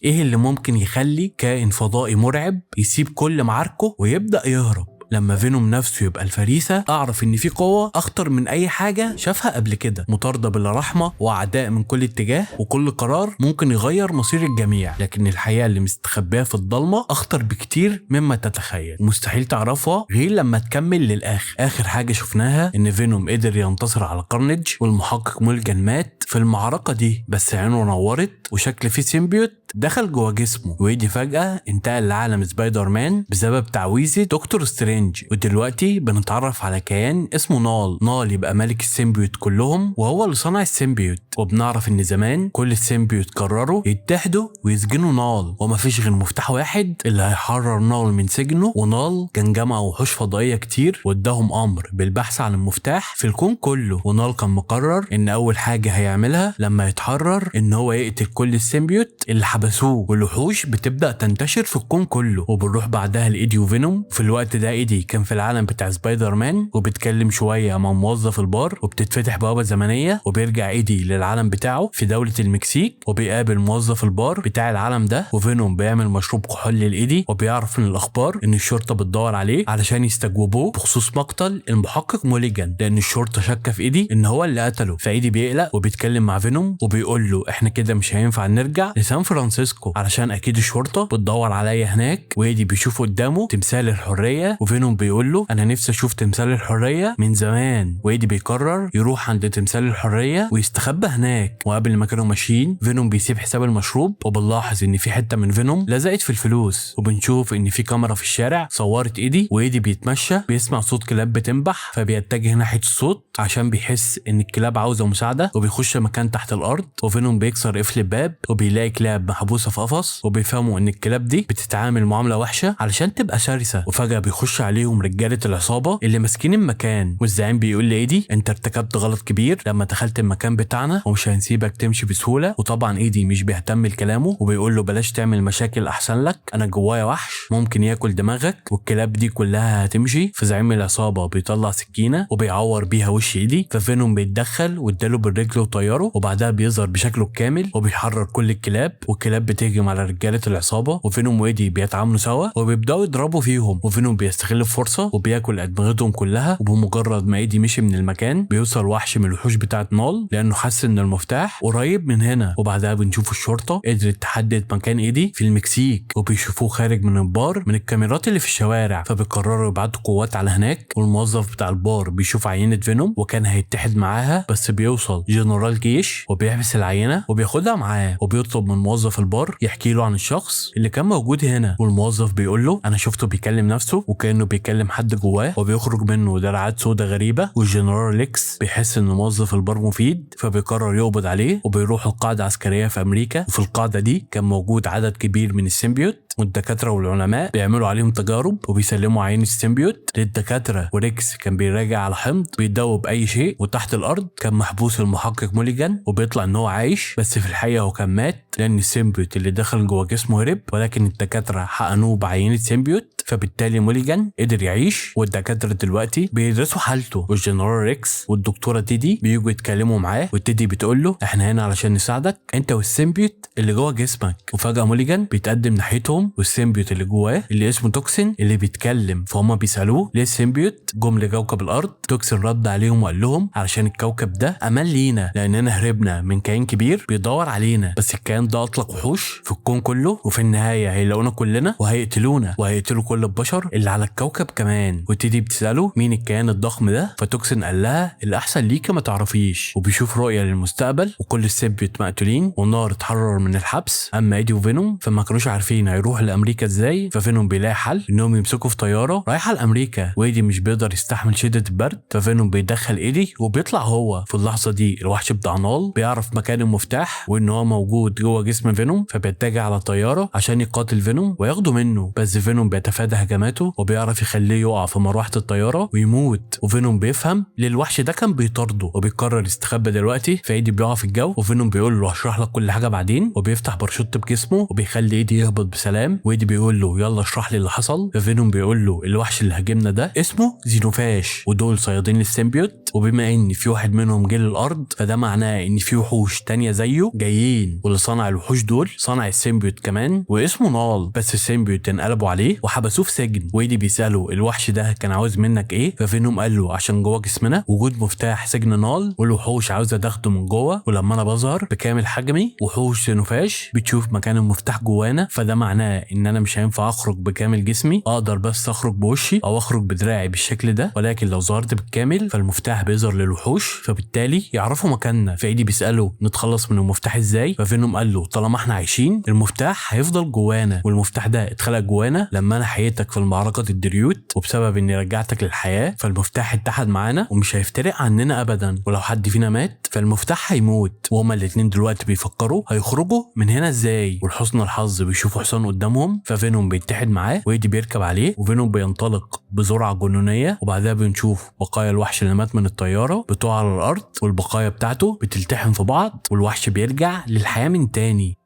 ايه اللي ممكن يخلي كائن فضائي مرعب يسيب كل معاركه ويبدأ يهرب؟ لما فينوم نفسه يبقى الفريسة اعرف ان في قوة اخطر من اي حاجة شافها قبل كده، مطاردة بلا رحمة واعداء من كل اتجاه، وكل قرار ممكن يغير مصير الجميع. لكن الحقيقة اللي مستخبية في الضلمة اخطر بكتير مما تتخيل، مستحيل تعرفها غير لما تكمل للاخر. اخر حاجة شفناها ان فينوم قدر ينتصر على كارنيج، والمحقق مولجان مات في المعركة دي، بس عينه نورت وشكل فيه سيمبيوت دخل جوه جسمه، ويدي فجأة انتقل لعالم سبايدر مان بسبب تعويذة دكتور سترينج. ودلوقتي بنتعرف على كيان اسمه نال. نال يبقى ملك السيمبيوت كلهم، وهو اللي صنع السيمبيوت. وبنعرف ان زمان كل السيمبيوت قرروا يتحدوا ويسجنوا نال، ومفيش غير مفتاح واحد اللي هيحرر نال من سجنه. ونال كان جمع وحوش فضائية كتير واداهم امر بالبحث عن المفتاح في الكون كله. ونال كان مقرر ان اول حاجة هيعملها لما يتحرر ان هو يقتل كل السيمبيوت اللي حبسوه، والوحوش بتبدأ تنتشر في الكون كله. وبنروح بعدها لإيدي وفينوم. في الوقت ده إيدي كان في العالم بتاع سبايدر مان وبتكلم شوية مع موظف البار، وبتتفتح بوابة زمنية وبيرجع إيدي للعالم بتاعه في دولة المكسيك، وبيقابل موظف البار بتاع العالم ده. وفينوم بيعمل مشروب كحول لإيدي، وبيعرف من الأخبار إن الشرطة بتدور عليه علشان يستجوبوه بخصوص مقتل المحقق موليجان، لأن الشرطة شاكة في إيدي إن هو اللي قتله. فإيدي بيقلق وبيتكلم مع فينوم وبيقول له إحنا كده مش هينفع نرجع لسان فرانسيسكو علشان اكيد الشرطه بتدور عليا هناك. وإيدي بيشوف قدامه تمثال الحريه، وفينوم بيقول له انا نفسي اشوف تمثال الحريه من زمان. وإيدي بيقرر يروح عند تمثال الحريه ويستخبى هناك. وقبل ما كانوا ماشيين فينوم بيسيب حساب المشروب، وبنلاحظ ان في حته من فينوم لزقت في الفلوس، وبنشوف ان في كاميرا في الشارع صورت إيدي. وإيدي بيتمشى بيسمع صوت كلاب بتنبح، فبيتجه ناحيه الصوت عشان بيحس ان الكلاب عاوزه مساعده، وبيخش مكان تحت الارض. وفينوم بيكسر قفل الباب وبيلاقي كلاب محبوسه في قفص، وبيفهموا ان الكلاب دي بتتعامل معامله وحشه علشان تبقى شرسه. وفجاه بيخش عليهم رجاله العصابه اللي ماسكين المكان، والزعيم بيقول لإيدي انت ارتكبت غلط كبير لما دخلت المكان بتاعنا، ومش هنسيبك تمشي بسهوله. وطبعا إيدي مش بيهتم لكلامه، وبيقول له بلاش تعمل مشاكل احسن لك، انا جوايا وحش ممكن ياكل دماغك والكلاب دي كلها هتمشي. فزعيم العصابه بيطلع سكينه وبيعور بيها وش إيدي، ففينوم بيتدخل واداله بالرجل وطيره، وبعدها بيظهر بشكله الكامل وبيحرر كل الكلاب، والكلاب بتهجم على رجاله العصابه. وفينوم وإيدي بيتعاملوا سوا وبيبداوا يضربوا فيهم، وفينوم بيستغل الفرصه وبياكل ادمغتهم كلها. وبمجرد ما إيدي مشي من المكان بيوصل وحش من الوحوش بتاعه نال، لانه حس ان المفتاح قريب من هنا. وبعدها بنشوف الشرطه قدرت تحدد مكان إيدي في المكسيك، وبيشوفوه خارج من البار من الكاميرات اللي في الشوارع، فبيقرروا يبعتوا قوات على هناك. والموظف بتاع البار بيشوف عينه فينوم وكان هيتحد معاها، بس بيوصل جنرال جيش وبيحبس العينه وبياخدها معاه، وبيطلب من موظف البار يحكي له عن الشخص اللي كان موجود هنا. والموظف بيقول له انا شفته بيكلم نفسه وكانه بيكلم حد جواه، وبيخرج منه دراعات سودا غريبه. والجنرال ليكس بيحس ان موظف البار مفيد، فبيقرر يقبض عليه. وبيروح القاعده عسكريه في امريكا، وفي القاعده دي كان موجود عدد كبير من السيمبيوت، والدكاتره والعلماء بيعملوا عليهم تجارب وبيسلموا عين السيمبيوت للدكاتره. وريكس كان بيراجع على حمض بيدوب اي شيء. وتحت الارض كان محبوس المحقق موليجان، وبيطلع ان هو عايش، بس في الحقيقه هو كان مات لان السيمبيوت اللي دخل جوه جسمه هرب. ولكن الدكاتره حقنوه بعينه سيمبيوت، فبالتالي موليجان قدر يعيش. والدكاتره دلوقتي بيدرسوا حالته، والجنرال ريكس والدكتوره تيدي بييجوا يتكلموا معاه. وتيدي بتقول له احنا هنا علشان نساعدك انت والسيمبيوت اللي جوه جسمك. وفجاه موليجان بيتقدم ناحيتهم، والسيمبيوت اللي جواه اللي اسمه توكسين اللي بيتكلم. فهم بيسالوه ليه السيمبيوت جم لكوكب الارض. توكسين رد عليهم وقال لهم علشان الكوكب ده امان لينا، لاننا هربنا من كائن كبير بيدور علينا، بس الكائن ده اطلق وحوش في الكون كله، وفي النهايه هيلاقونا كلنا وهيقتلونا وهيقتلوا كل البشر اللي على الكوكب كمان. وتيدي بتساله مين الكائن الضخم ده، فتوكسين قال لها الاحسن ليكي ما تعرفيش. وبيشوف رؤيه للمستقبل وكل السيمبيوت مقتولين والنار اتحرر من الحبس. اما إيدي وفينوم فما كانوش عارفين هيروحوا لامريكا ازاي. ففينوم بيلاقي حل انهم يمسكوا في طياره رايحه لامريكا، وإيدي مش بيقدر يستحمل شده البرد، ففينوم بيدخل إيدي وبيطلع هو. في اللحظه دي الوحش بتاع نال بيعرف مكان المفتاح وان هو موجود جوه جسم فينوم، فبيتجه على طياره عشان يقاتل فينوم وياخده منه. بس فينوم بيتفادى بيتفادى هجماته وبيعرف يخليه يقع في مروحة الطيارة ويموت. وفينوم بيفهم ليه الوحش ده كان بيطارده وبيقرر يستخبى دلوقتي. فايدي بيقع في الجو وفينوم بيقول له هشرح لك كل حاجة بعدين، وبيفتح باراشوت بجسمه وبيخلي ايدي يهبط بسلام. وايدي بيقول له يلا اشرح لي اللي حصل. ففينوم بيقول له الوحش اللي هاجمنا ده اسمه زينوفاش، ودول صيادين السيمبيوت، وبما ان في واحد منهم جه للارض فده معناه ان في وحوش تانية زيه جايين، واللي صنع الوحوش دول صنع السيمبيوت كمان واسمه نال. بس السيمبيوت انقلبوا عليه وحبسوه في سجن. وايدي بيساله الوحش ده كان عاوز منك ايه؟ ففينوم قال له عشان جوه جسمنا وجود مفتاح سجن نال، والوحوش عاوزه تاخده من جوه، ولما انا بظهر بكامل حجمي وحوش زينوفاش بتشوف مكان المفتاح جوانا، فده معناه ان انا مش هينفع اخرج بكامل جسمي، اقدر بس اخرج بوشي او اخرج بدراعي بالشكل ده، ولكن لو ظهرت بالكامل فالمفتاح بيظهر للوحوش فبالتالي يعرفوا مكاننا. فايدي بيساله نتخلص من المفتاح ازاي؟ ففينوم قال له طالما احنا عايشين المفتاح هيفضل جوانا، والمفتاح ده اتخلق جوانا لما انا حييتك في المعركه الدريوت، وبسبب اني رجعتك للحياه فالمفتاح اتحد معانا ومش هيفترق عننا ابدا، ولو حد فينا مات فالمفتاح هيموت. وهما الاتنين دلوقتي بيفكروا هيخرجوا من هنا ازاي، ولحسن الحظ بيشوفوا حصان قدامهم ففينوم بيتحد معاه وايدي بيركب عليه وفينوم بينطلق بسرعه جنونيه، وبعدها بنشوف بقايا الوحش اللي مات من الطياره بتقع على الارض والبقايا بتاعته بتلتحم في بعض والوحش بيرجع للحياه من تاني.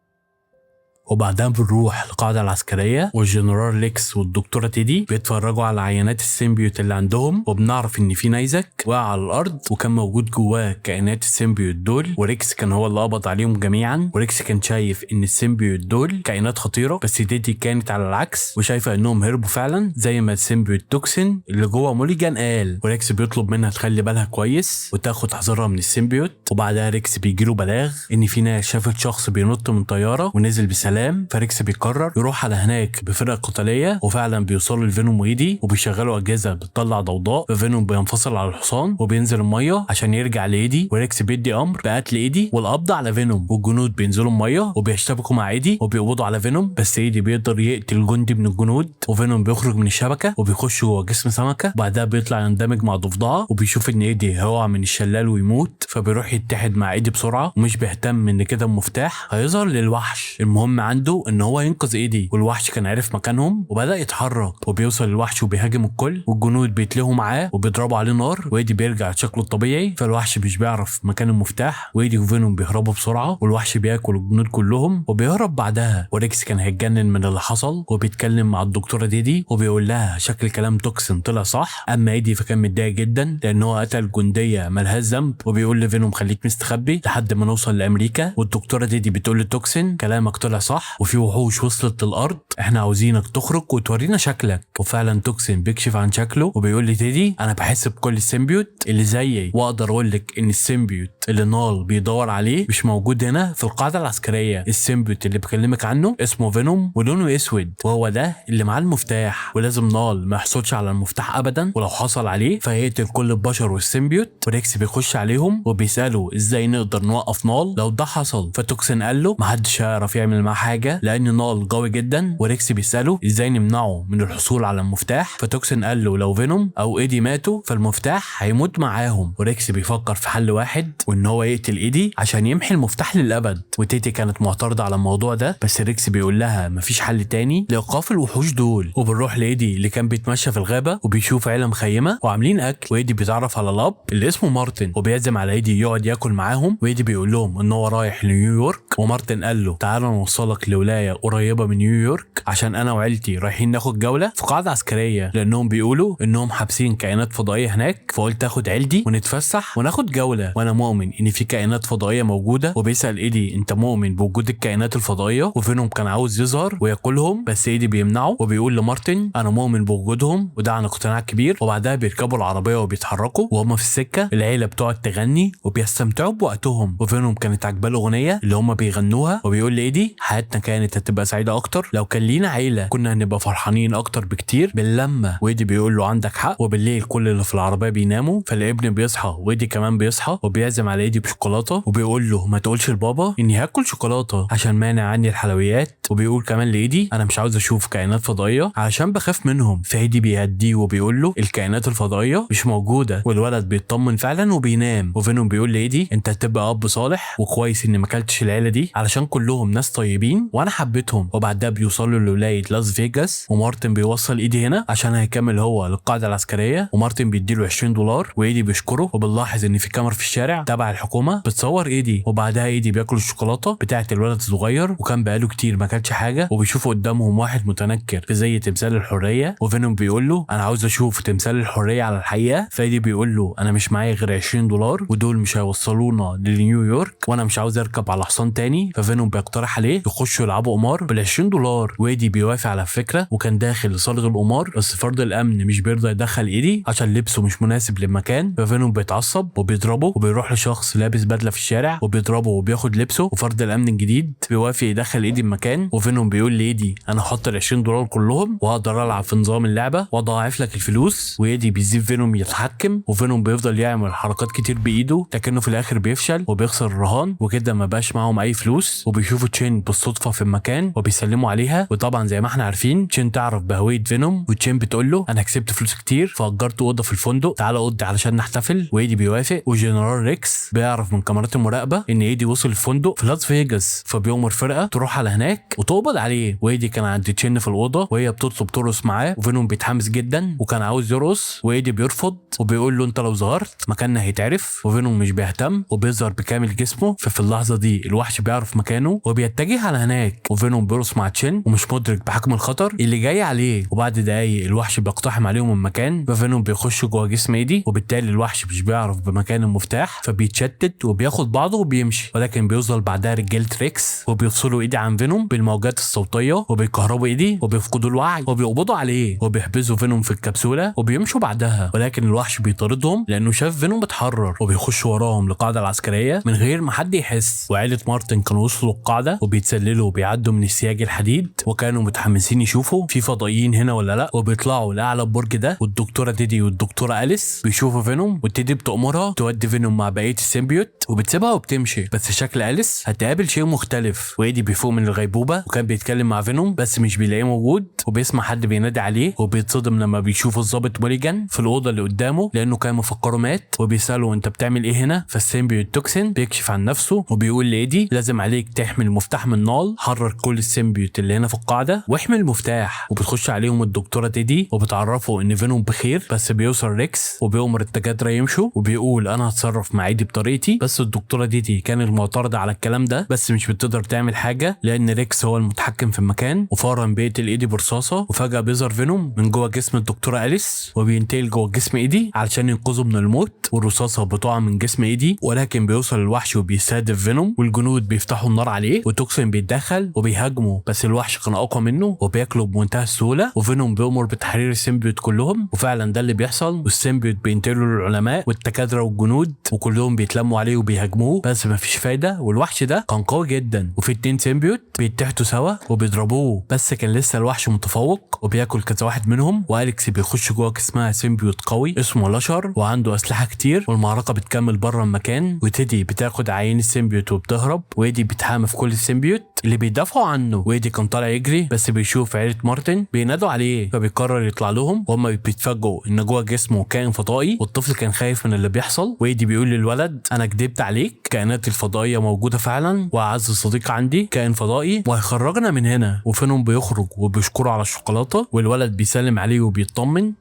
وبعدها بنروح القاعدة العسكرية والجنرال ليكس والدكتورة تيدي بيتفرجوا على عينات السيمبيوت اللي عندهم، وبنعرف ان في نيزك وقع على الارض وكان موجود جواه كائنات السيمبيوت دول، وريكس كان هو اللي قبض عليهم جميعا. وريكس كان شايف ان السيمبيوت دول كائنات خطيرة، بس تيدي كانت على العكس وشايفة انهم هربوا فعلا زي ما السيمبيوت توكسين اللي جوه موليجان قال. وريكس بيطلب منها تخلي بالها كويس وتاخد حذرها من السيمبيوت. وبعدها ريكس بيجيله بلاغ ان في ناس شافت شخص بينط من طيارة ونزل بسلام، فريكس بيقرر يروح على هناك بفرقة قتالية، وفعلا بيوصلوا لفينوم وايدي وبيشغلوا اجهزة بتطلع ضوضاء. ففينوم بينفصل على الحصان وبينزل المية عشان يرجع لايدي، وريكس بيدي امر بقتل ايدي والقبض على فينوم، والجنود بينزلوا المية وبيشتبكوا مع ايدي وبيقبضوا على فينوم، بس ايدي بيقدر يقتل جندي من الجنود، وفينوم بيخرج من الشبكة وبيخش جوه جسم سمكة، بعدها بيطلع يندمج مع ضفدعة وبيشوف ان ايدي هيقع من الشلال ويموت، فبيروح يتحد مع ايدي بسرعة ومش بيهتم ان كده المفتاح هيظهر للوحش. المهم عنده ان هو ينقذ ايدي، والوحش كان عارف مكانهم وبدأ يتحرك وبيوصل الوحش وبيهاجم الكل، والجنود بيتلهوا معاه وبيضربوا عليه نار وايدي بيرجع لشكله الطبيعي، فالوحش مش بيعرف مكان المفتاح وايدي وفينوم بيهربوا بسرعة والوحش بياكل الجنود كلهم وبيهرب بعدها. وريكس كان هيتجنن من اللي حصل وبيتكلم مع الدكتورة ديدي وبيقول لها شكل كلام توكسين طلع صح، اما ايدي فكان متضايق جدا لان هو قتل جندية مالهاش ذنب، وبيقول لفينوم خليك مستخبي لحد ما نوصل لامريكا. والدكتورة ديدي بتقول لتوكسين كلامك طلع صح وفي وحوش وصلت للارض، احنا عاوزينك تخرج وتورينا شكلك. وفعلا توكسين بيكشف عن شكله وبيقول لتيدي انا بحس بكل السيمبيوت اللي زيي، واقدر اقول لك ان السيمبيوت اللي نال بيدور عليه مش موجود هنا في القاعده العسكريه. السيمبيوت اللي بكلمك عنه اسمه فينوم ولونه اسود، وهو ده اللي معاه المفتاح، ولازم نال ما يحصلش على المفتاح ابدا، ولو حصل عليه فهيقتل كل البشر والسيمبيوت. وريكس بيخش عليهم وبيساله ازاي نقدر نوقف نال لو ده حصل، فتوكسين قال له محدش هيعرف يعمل معاه حاجه لان نال قوي جدا. وريكس بيساله ازاي نمنعه من الحصول على المفتاح، فتوكسين قال له لو فينوم او ايدي ماتوا فالمفتاح هيموت معاهم. وريكس بيفكر في حل واحد وان هو يقتل ايدي عشان يمحي المفتاح للابد، وتيتي كانت معترضه على الموضوع ده بس ريكس بيقول لها مفيش حل تاني لايقاف الوحوش دول. وبنروح لايدي اللي كان بيتمشى في الغابه وبيشوف عيله مخيمه وعاملين اكل، وايدي بيتعرف على الاب اللي اسمه مارتن وبيعزم على ايدي يقعد ياكل معاهم، وايدي بيقول لهم ان هو رايح لنيويورك، ومارتن قال له تعالى نوصلك لولايه قريبه من نيويورك عشان انا وعيلتي رايحين ناخد جوله في قاعده عسكريه لانهم بيقولوا انهم حابسين كائنات فضائيه هناك، فقلت اخد عيلتي ونتفسح وناخد جوله، وانا مؤمن ان في كائنات فضائيه موجوده. وبيسال ايدي انت مؤمن بوجود الكائنات الفضائيه؟ وفينوم كان عاوز يظهر وياكلهم بس ايدي بيمنعه وبيقول لمارتن انا مؤمن بوجودهم وده عن اقتناع كبير. وبعدها بيركبوا العربيه وبيتحركوا وهم في السكه العيله بتقعد تغني وبيستمتعوا بوقتهم، وفينوم كانت عاجباه الاغنيه اللي هم بيغنوها وبيقول لايدي حياتنا كانت هتبقى سعيده اكتر لو كان لينا عيله، كنا هنبقى فرحانين اكتر بكتير باللمه. وايدي بيقول له عندك حق. وبالليل كل اللي في العربيه بيناموا فالابن بيصحى وايدي كمان بيصحى وبيعزم على على ايدي بشوكولاته وبيقول له ما تقولش لبابا اني هاكل شوكولاته عشان مانع عني الحلويات، وبيقول كمان لايدي انا مش عاوز اشوف كائنات فضائيه عشان بخاف منهم. فايدي بيهديه وبيقول له الكائنات الفضائيه مش موجوده، والولد بيطمن فعلا وبينام. وفينوم بيقول لايدي انت هتبقى اب صالح وكويس اني ما اكلتش العيله دي علشان كلهم ناس طيبين وانا حبيتهم. وبعدها بيوصلوا لولايه لاس فيجاس، ومارتن بيوصل ايدي هنا عشان هيكمل هو للقاعده العسكريه، ومارتن بيديله 20 دولار وايدي بيشكره. وبنلاحظ ان في كاميرا في الشارع تبع الحكومه بتصور ايدي، وبعدها ايدي بياكل الشوكولاته بتاعه الولد الصغير وكان بقاله كتير ما اكلش حاجه. وبيشوفوا قدامهم واحد متنكر في زي تمثال الحريه، وفينوم بيقول له انا عاوز اشوف تمثال الحريه على الحقيقه. فايدي بيقول له انا مش معايا غير 20 دولار ودول مش هيوصلونا لنيويورك وانا مش عاوز اركب على حصان تاني. ففينوم بيقترح عليه يخشوا يلعبوا قمار بال 20 دولار، وايدي بيوافق على الفكره وكان داخل لصالغ القمار، بس فرد الامن مش بيرضى يدخل ايدي عشان لبسه مش مناسب للمكان. ففينوم بيتعصب وبيضربه، وبيروح لشخص لابس بدله في الشارع وبيضربه وبياخد لبسه، وفرد الامن الجديد بيوافق يدخل ايدي المكان. وفينوم بيقول لايدي انا هحط ال 20 دولار كلهم وهقدر العب في نظام اللعبه واضاعف لك الفلوس. وايدي بيسيب فينوم يتحكم، وفينوم بيفضل يعمل حركات كتير بايده لكنه في الاخر بيفشل وبيخسر الرهان، وكده ما بقاش معاهم اي فلوس. وبيشوفوا تشين بالصدفه في المكان وبيسلموا عليها، وطبعا زي ما احنا عارفين تشين تعرف بهويه فينوم، وتشين بتقول له انا كسبت فلوس كتير فاجرت اوضه في الفندق، تعالى قضي علشان نحتفل. وايدي بيوافق، وجنرال ريكس بيعرف من كاميرات المراقبه ان ايدي وصل الفندق في لاس فيجاس، فبيؤمر فرقه تروح على هناك وتقبض عليه. وايدي كان عند تشين في الاوضه وهي بتطلب ترقص معاه، وفينوم بيتحمس جدا وكان عاوز يرقص، وايدي بيرفض وبيقول له انت لو ظهرت مكاننا هيتعرف. وفينوم مش بيهتم وبيظهر بكامل جسمه، ففي اللحظه دي الوحش بيعرف مكانه وبيتجه على هناك، وفينوم بيرقص مع تشين ومش مدرك بحجم الخطر اللي جاي عليه. وبعد دقايق الوحش بيقتحم عليهم المكان، ففينوم بيخش جوه جسم ايدي، وبالتالي الوحش مش بيعرف بمكان المفتاح فبيتشتت وبياخد بعضه وبيمشي. ولكن بيوصل بعدها رجاله ريكس وبيفصلوا ايدي عن فينوم بالموجات الصوتيه وبيكهربوا ايدي وبيفقدوا الوعي وبيقبضوا عليه وبيحبسوا فينوم في الكبسوله وبيمشوا بعدها. ولكن الوحش بيطاردهم لانه شاف فينوم اتحرر وبيخش وراهم للقاعده العسكريه من غير ما حد يحس. وعيله مارتن كانوا وصلوا القاعده وبيتسللوا وبيعدوا من السياج الحديد، وكانوا متحمسين يشوفوا في فضائيين هنا ولا لا، وبيطلعوا لاعلى البرج ده، والدكتوره تيدي والدكتوره أليس بيشوفوا فينوم، وتيدي بتأمرها تودي فينوم مع بقيه السيمبيوت وبتسيبها وبتمشي. بس شكل أليس هتقابل شيء مختلف، وايدي بيفوق من الغيبوبه وكان بيتكلم مع فينوم بس مش بيلاقيه موجود، وبيسمع حد بينادي عليه وبيتصدم لما بيشوف الضابط موليجان في الاوضه اللي قدامه لانه كان مفكره مات، وبيساله انت بتعمل ايه هنا؟ فالسيمبيوت توكسين بيكشف عن نفسه وبيقول لايدي لازم عليك تحمل مفتاح من نال، حرر كل السيمبيوت اللي هنا في القاعده واحمل المفتاح. وبتخش عليهم الدكتوره تيدي وبتعرفوا ان فينوم بخير، بس بيوصل ريكس وبيأمر الدكاتره يمشوا وبيقول انا هتصرف مع ايدي بطريقتي. بس الدكتوره تيدي كانت معترضه على الكلام ده، بس مش بتقدر تعمل حاجه لان ريكس هو المتحكم في المكان، وفورا بيقتل ايدي برصاصه. وفجاه بيظهر فينوم من جوه جسم الدكتوره أليس وبينتقل جوه جسم ايدي علشان ينقذه من الموت، والرصاصه بتقع من جسم ايدي، ولكن بيوصل الوحش وبيستهدف فينوم والجنود بيفتحوا النار عليه وتوكسين بيتدخل وبيهاجمه، بس الوحش كان اقوى منه وبياكله بمنتهى السهوله. وفينوم بيأمر بتحرير السيمبيوت كلهم، وفعلا ده اللي بيحصل، والسيمبيوت بينتقلوا للعلماء والدكاتره والجنود وكلهم بيتلموا عليه وبيهاجموه، بس مفيش فايده، والوحش ده كان قوي جدا. وفي 2 سيمبيوت بيتحدوا سوا وبيضربوه، بس كان لسه الوحش متفوق وبياكل كذا واحد منهم. واليكس بيخش جوه جسمها سيمبيوت قوي اسمه لاشر وعنده اسلحه كتير، والمعركه بتكمل بره المكان، وتيدي بتاخد عيين السيمبيوت وبتهرب، وايدي بتحامي في كل السيمبيوت اللي بيدافعوا عنه. وايدي كان طالع يجري بس بيشوف عيله مارتن بينادوا عليه فبيقرر يطلع لهم، وهم بيتفاجئوا ان جوه جسمه كائن فضائي، والطفل كان خايف من اللي بيحصل. وايدي بيقول للولد انا كدبت عليك، كائنات الفضائيه موجوده فعلا، واعز صديق عندي كائن فضائي وهيخرجنا من هنا. وفينوم بيخرج وبيشكره على الشوكولاته، والولد بيسلم عليه وبيطمن.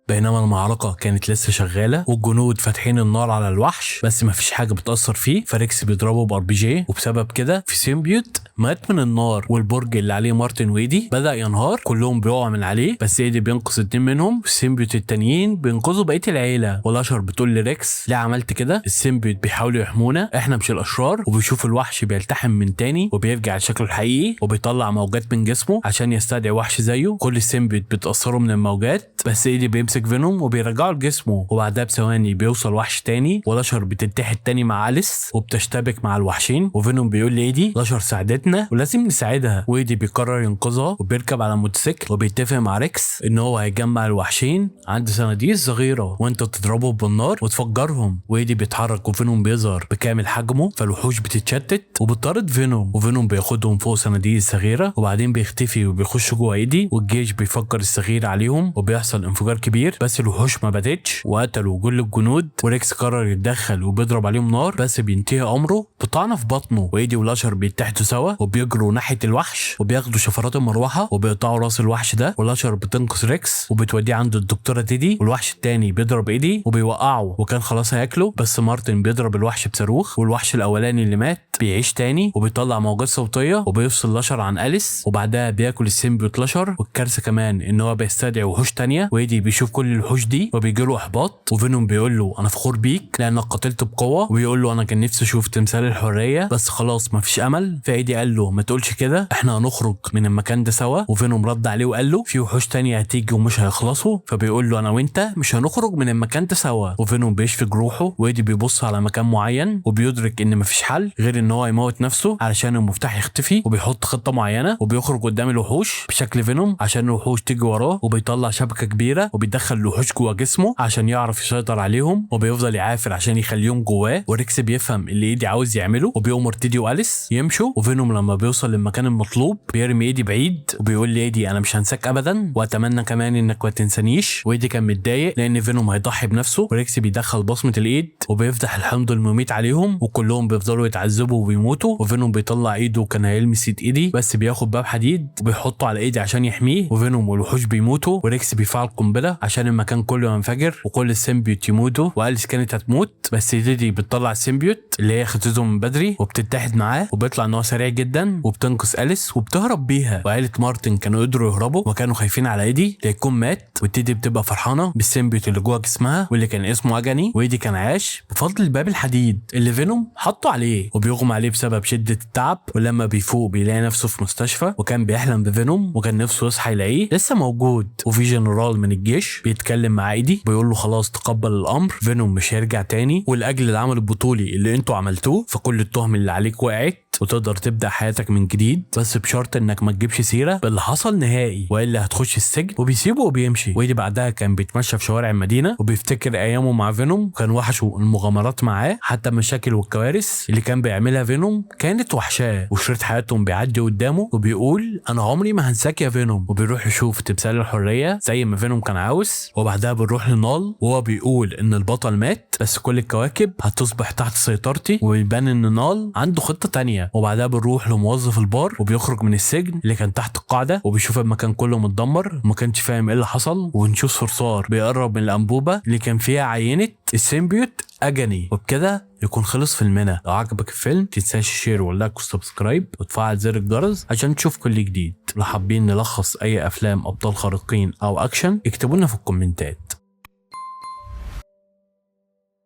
بينما المعركة كانت لسه شغالة والجنود فاتحين النار على الوحش بس مفيش حاجة بتأثر فيه، فريكس بيضربه بRPG، وبسبب كده في سيمبيوت مات من النار، والبرج اللي عليه مارتن وايدي بدأ ينهار، كلهم بيقعوا من عليه بس ايدي بينقذ 2 منهم، والسيمبيوت التانيين بينقذوا بقية العيلة. والاشر بتقول لريكس ليه عملت كده؟ السيمبيوت بيحاولوا يحمونا، احنا مش الاشرار. وبيشوف الوحش بيلتحم من تاني وبيرجع لشكله الحقيقي وبيطلع موجات من جسمه عشان يستدعي وحش زيه، كل السيمبيوت بتأثروا من الموجات، بس ايدي بيمسك بيمسك فينوم وبيرجعه لجسمه، وبعدها بثواني بيوصل وحش تاني ولاشر بتتحد تاني مع أليس وبتشتبك مع الوحشين، وفينوم بيقول لايدي لاشر ساعدتنا ولازم نساعدها، وايدي بيقرر ينقذها وبيركب على موتوسيكل وبيتفق مع ريكس ان هو هيجمع الوحشين عند صناديق صغيره وانت تضربهم بالنار وتفجرهم، وايدي بيتحرك وفينوم بيظهر بكامل حجمه، فالوحوش بتتشتت وبتطارد فينوم، وفينوم بياخدهم فوق صناديق الصغيره وبعدين بيختفي وبيخش جوه ايدي، والجيش بيفكر الصغير عليهم وبيحصل انفجار كبير، بس الوحوش ما بدتش وقتلوا كل الجنود، وريكس قرر يتدخل وبيضرب عليهم نار بس بينتهي امره بطعنه في بطنه، وايدي ولاشر بيتحدوا سوا وبيجروا ناحيه الوحش وبياخدوا شفرات المروحه وبيقطعوا راس الوحش ده، ولاشر بتنقذ ريكس وبتوديه عند الدكتوره تيدي، والوحش التاني بيضرب ايدي وبيوقعه وكان خلاص هياكله، بس مارتن بيضرب الوحش بصاروخ، والوحش الاولاني اللي مات بيعيش تاني وبيطلع موجات صوتيه وبيفصل لاشر عن أليس، وبعدها بياكل السيمبيوت لاشر، والكارثه كمان ان هو بيستدعي وحوش تانيه، وايدي بيشوف كل الوحوش دي وبيجيله احباط، وفينوم بيقول له انا فخور بيك لانك قتلت بقوه، وبيقول له انا كان نفسي اشوف تمثال الحريه بس خلاص مفيش امل، فايدي قال له ما تقولش كده احنا هنخرج من المكان ده سوا، وفينوم رد عليه وقال له في وحوش تانيه هتيجي ومش هيخلصوا، فبيقول له انا وانت مش هنخرج من المكان ده سوا، وفينوم بيشفي جروحه، وايدي بيبص على مكان معين وبيدرك ان مفيش حل غير ان هو يموت نفسه علشان المفتاح يختفي، وبيحط خطه معينه وبيخرج قدام الوحوش بشكل فينوم عشان الوحوش تيجي وراه، وبيطلع شبكه كبيره وبيدخل الوحوش جوه جسمه عشان يعرف يسيطر عليهم، وبيفضل يعافر عشان يخليهم جواه، وريكس بيفهم اللي ايدي عاوز يعمله وبيأمر تيدي وأليس يمشوا، وفينوم لما بيوصل للمكان المطلوب بيرمي ايدي بعيد وبيقول لايدي انا مش هنساك ابدا واتمنى كمان انك ما تنسانيش، وايدي كان متضايق لان فينوم هيضحي بنفسه، وريكس بيدخل بصمه الايد وبيفتح الحمض المميت عليهم وكلهم بيفضلوا يتعذبوا وبيموتوا، وفينوم بيطلع ايده وكان هيلمس ايدي بس بياخد باب حديد وبيحطه على ايدي عشان يحميه، وفينوم والوحوش بيموتوا، وريكس بيفعل قنبله عشان المكان كله ينفجر وكل السيمبيوت يموتوا، وأليس كانت هتموت بس تيدي بتطلع السيمبيوت اللي هي خدته من بدري وبتتحد معاه وبيطلع ان هو سريع جدا وبتنقذ أليس وبتهرب بيها، وعيله مارتن كانوا قدروا يهربوا وكانوا خايفين على ايدي ليكون مات، وتيدي بتبقى فرحانه بالسيمبيوت اللي جوه جسمها واللي كان اسمه اجاني، وايدي كان عاش بفضل الباب الحديد اللي فينوم حطه عليه وبيغمى عليه بسبب شده التعب، ولما بيفوق بيلاقي نفسه في مستشفى وكان بيحلم بفينوم وكان نفسه يصحى يلاقيه لسه موجود، وفي جنرال من الجيش بيتكلم مع ايدي بيقول له خلاص تقبل الامر، فينوم مش هيرجع تاني ولاجل العمل البطولي اللي انتوا عملتوه فكل التهم اللي عليك وقعت وتقدر تبدا حياتك من جديد، بس بشرط انك ما تجيبش سيره باللي حصل نهائي والا هتخش السجن، وبيسيبه وبيمشي، وايدي بعدها كان بيتمشى في شوارع المدينه وبيفتكر ايامه مع فينوم وكان وحشه المغامرات معاه، حتى المشاكل والكوارث اللي كان بيعملها فينوم كانت وحشاه، وشريط حياتهم بيعدي قدامه وبيقول انا عمري ما هنساك يا فينوم، وبيروح يشوف تمثال الحريه زي ما فينوم كان عاوز، وبعدها بنروح لنال وهو بيقول ان البطل مات بس كل الكواكب هتصبح تحت سيطرتي، وبيبان ان نال عنده خطه تانية، وبعدها بنروح لموظف البار وبيخرج من السجن اللي كان تحت القاعده وبيشوف المكان كله متدمر وما كانش فاهم ايه اللي حصل، ونشوف صرصار بيقرب من الانبوبه اللي كان فيها عينه السيمبيوت اجاني، وبكده يكون خلص فيلمنا. لو عجبك الفيلم تنساش شير ولايك وسبسكرايب وتفعل زر الجرس عشان تشوف كل جديد. لو حابين نلخص اي افلام ابطال خارقين او اكشن اكتبوا لنا في الكومنتات.